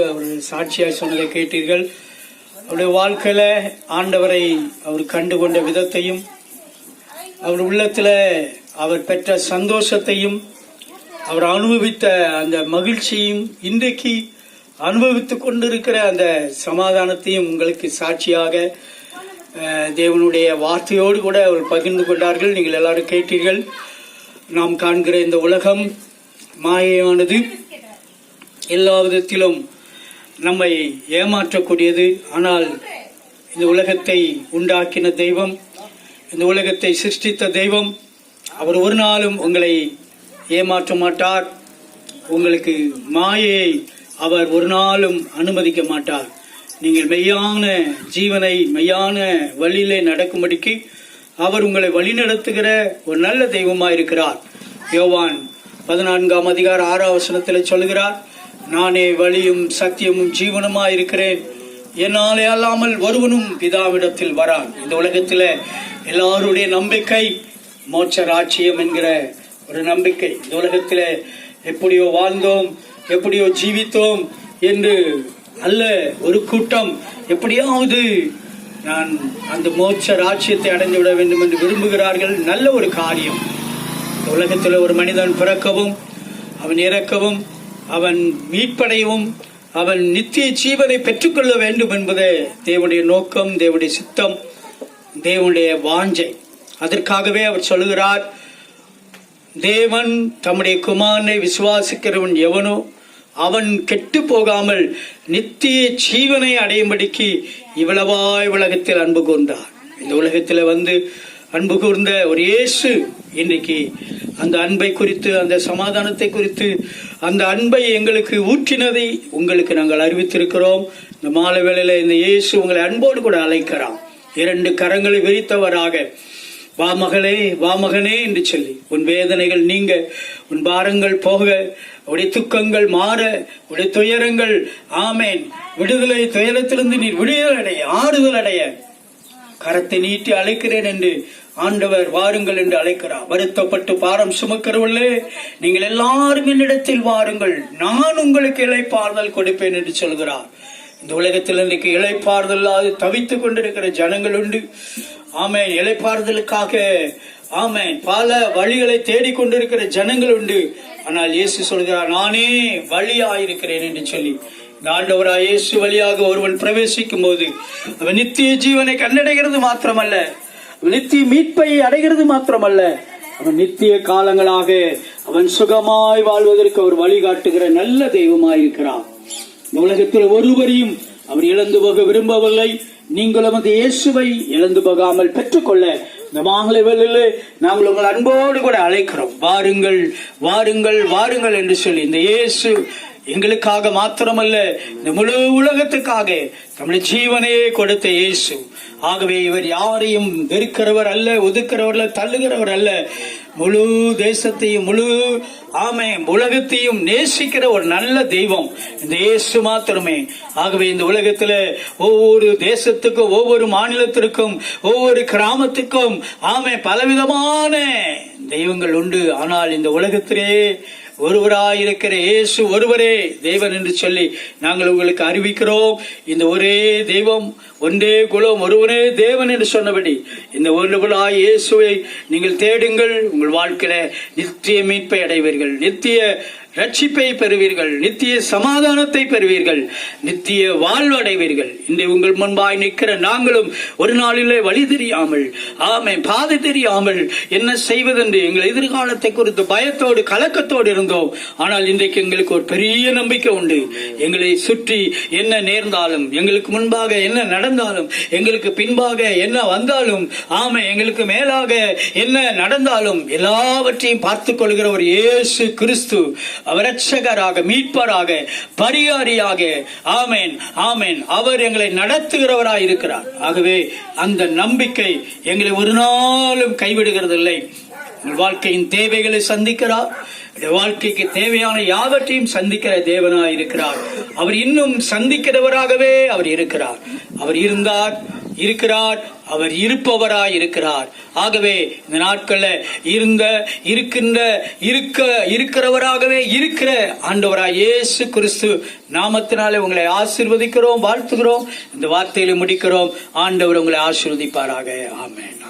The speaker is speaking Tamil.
அவர் சாட்சியாய் சொன்னதை கேட்டீர்கள். அவருடைய வாழ்க்கையில ஆண்டவரை அவர் கண்டுகொண்ட விதத்தையும், அவர் உள்ளத்துல அவர் பெற்ற சந்தோஷத்தையும், அவர் அனுபவித்த அந்த மகிழ்ச்சியும், இன்றைக்கு அனுபவித்துக் கொண்டிருக்கிற அந்த சமாதானத்தையும் உங்களுக்கு சாட்சியாக தேவனுடைய வார்த்தையோடு கூட அவர் பகிர்ந்து கொண்டார்கள். நீங்கள் எல்லாரும் கேட்டீர்கள். நாம் காண்கிற இந்த உலகம் மாயையானது, எல்லா விதத்திலும் நம்மை ஏமாற்றக்கூடியது. ஆனால் இந்த உலகத்தை உண்டாக்கின தெய்வம், இந்த உலகத்தை சிருஷ்டித்த தெய்வம், அவர் ஒரு நாளும் உங்களை ஏமாற்ற மாட்டார். உங்களுக்கு மாயையை அவர் ஒரு நாளும் அனுமதிக்க மாட்டார். நீங்கள் மெய்யான ஜீவனை, மெய்யான வழியிலே நடக்கும்படிக்கு அவர் உங்களை வழிநடத்துகிற ஒரு நல்ல தெய்வமாக இருக்கிறார். யோவான் 14ஆம் அதிகாரம் 6ஆம் வசனத்தில் சொல்கிறார், நானே வழியும் சத்தியமும் ஜீவனுமாய் இருக்கிறேன், என்னாலே அல்லாமல் ஒருவனும் பிதாவிடத்தில் வரான். இந்த உலகத்தில் எல்லாருடைய நம்பிக்கை மோட்ச ராஜ்யம் என்கிற ஒரு நம்பிக்கை. இந்த உலகத்தில் எப்படியோ வாழ்ந்தோம், எப்படியோ ஜீவித்தோம் என்று அல்ல, ஒரு கூட்டம் எப்படியாவது நான் அந்த மோட்ச ராஜ்யத்தை அடைந்து விட வேண்டும் என்று விரும்புகிறார்கள். நல்ல ஒரு காரியம். இந்த உலகத்தில் ஒரு மனிதன் பிறக்கவும், அவன் இறக்கவும், அவன் மீட்படையவும், அவன் நித்திய ஜீவனை பெற்றுக்கொள்ள வேண்டும் என்பதே தேவனுடைய நோக்கம், தேவனுடைய சித்தம், தேவனுடைய வாஞ்சை. அதற்காகவே அவர் சொல்லுகிறார், தேவன் தம்முடைய குமாரனை விசுவாசிக்கிறவன் எவனோ அவன் கெட்டு போகாமல் நித்திய ஜீவனை அடையும்படிக்கு இவ்வளவாய் உலகத்தில் அன்பு கூர்ந்தார். இந்த உலகத்தில் வந்து அன்பு கூர்ந்த ஒரு இயேசு இன்றைக்கு அந்த அன்பை குறித்து, அந்த சமாதானத்தை குறித்து, அந்த அன்பை எங்களுக்கு ஊற்றினதை உங்களுக்கு நாங்கள் அறிவித்திருக்கிறோம். இந்த மாலை வேளையில இந்த இயேசு உங்களை அன்போடு கூட அழைக்கிறான். 2 கரங்களை விரித்தவராக, வா மகளே, வா மகனே என்று சொல்லி, உன் வேதனைகள் நீங்க, உன் பாரங்கள் போக, உடைய துக்கங்கள் மாற, உடைய துயரங்கள் ஆமேன் விடுதலை, துயரத்திலிருந்து நீர் விடுதலை அடைய, ஆறுதல் அடைய கரத்தை நீட்டி அழைக்கிறேன் என்று ஆண்டவர் வாருங்கள் என்று அழைக்கிறார். வருத்தப்பட்டு பாரம் சுமக்கிறவர்களே, நீங்கள் எல்லாரும் என்னிடத்தில் வாருங்கள், நான் உங்களுக்கு இளைப்பாறுதல் கொடுப்பேன் என்று சொல்கிறார். இந்த உலகத்தில் இன்றைக்கு இளைப்பாறுதல் தவித்துக் கொண்டிருக்கிற ஜனங்கள் உண்டு. ஆமேன். இளைப்பாறுதலுக்காக ஆமேன் பல வழிகளை தேடிக்கொண்டிருக்கிற ஜனங்கள் உண்டு. ஆனால் இயேசு சொல்கிறார், நானே வழியாயிருக்கிறேன் என்று சொல்லி, இந்த ஆண்டவராய் இயேசு வழியாக ஒருவன் பிரவேசிக்கும் போது அவன் நித்திய ஜீவனை கண்டடைகிறது மாத்திரமல்ல, நித்திய மீட்பை அடைகிறது மாத்திரமல்ல, அவன் நித்திய காலங்களாக அவன் சுகமாய் வாழ்வதற்கு அவர் வழிகாட்டுகிற நல்ல தெய்வமாயிருக்கிறார். இந்த உலகத்தில் ஒருவரையும் அவர் இழந்து போக விரும்பவில்லை. நீங்களும் அந்த இயேசுவை இழந்து போகாமல் பெற்றுக்கொள்ள இந்த மாலை வேளையிலே நாங்கள் உங்கள் அன்போடு கூட அழைக்கிறோம். வாருங்கள், வாருங்கள், வாருங்கள் என்று சொல்லி, இந்த இயேசு எங்களுக்காக மாத்திரமல்ல, இந்த முழு உலகத்துக்காக நம்முடைய ஜீவனையே கொடுத்த இயேசு. ஆகவே இவர் யாரையும் வெறுக்கிறவர் அல்ல, ஒதுக்கிறவர் அல்ல, தள்ளுகிறவர் அல்ல. முழு தேசத்தையும், முழு உலகத்தையும் நேசிக்கிற ஒரு நல்ல தெய்வம் இந்த இயேசு மாத்திரமே. ஆகவே இந்த உலகத்துல ஒவ்வொரு தேசத்துக்கும், ஒவ்வொரு மாநிலத்திற்கும், ஒவ்வொரு கிராமத்துக்கும் பலவிதமான தெய்வங்கள் உண்டு. ஆனால் இந்த உலகத்திலே ஒருவராயிருக்கிற இயேசு ஒருவரே தேவன் என்று சொல்லி நாங்கள் உங்களுக்கு அறிவிக்கிறோம். இந்த ஒரே தெய்வம், ஒன்றே குலம், ஒருவரே தேவன் என்று சொன்னபடி இந்த ஒருவராய் இயேசுவை நீங்கள் தேடுங்கள். உங்கள் வாழ்க்கையில நித்திய மீட்பை அடைவீர்கள், நித்திய ரட்சிப்பை பெறுவீர்கள், நித்திய சமாதானத்தை பெறுவீர்கள், நித்திய வாழ்வு அடைவீர்கள். இன்றைய உங்கள் முன்பாய் நிற்கிற நாங்களும் ஒரு நாளிலே வழி தெரியாமல், பாதை தெரியாமல் என்ன செய்வதென்று எங்கள் எதிர்காலத்தை குறித்து பயத்தோடு கலக்கத்தோடு இருந்தோம். ஆனால் இன்றைக்கு எங்களுக்கு ஒரு பெரிய நம்பிக்கை உண்டு. எங்களை சுற்றி என்ன நேர்ந்தாலும், எங்களுக்கு முன்பாக என்ன நடந்தாலும், எங்களுக்கு பின்பாக என்ன வந்தாலும், எங்களுக்கு மேலாக என்ன நடந்தாலும் எல்லாவற்றையும் பார்த்துக் கொள்கிற ஒரு இயேசு கிறிஸ்து, அவர் ரட்சகராக, மீட்பராக, பரிகாரியாக, ஆமேன் ஆமேன் அவர் எங்களை நடத்துகிறவராய் இருக்கிறார். ஆகவே அந்த நம்பிக்கை எங்களை ஒரு நாளும் கைவிடுகிறதில்லை. வாழ்க்கையின் தேவைகளை சந்திக்கிறார். வாழ்க்கைக்கு தேவையான யாவற்றையும் சந்திக்கிற தேவனாய் இருக்கிறார். அவர் இன்னும் சந்திக்கிறவராகவே அவர் இருக்கிறார். அவர் இருந்தார், இருக்கிறார், அவர் இருப்பவராய் இருக்கிறார். ஆகவே இந்த நாட்கள்ல இருக்கிறவராகவே இருக்கிற ஆண்டவராய் இயேசு கிறிஸ்து நாமத்தினாலே உங்களை ஆசீர்வதிக்கிறோம், வாழ்த்துகிறோம். இந்த வார்த்தையில முடிக்கிறோம். ஆண்டவர் உங்களை ஆசீர்வதிப்பாராக. ஆமென்.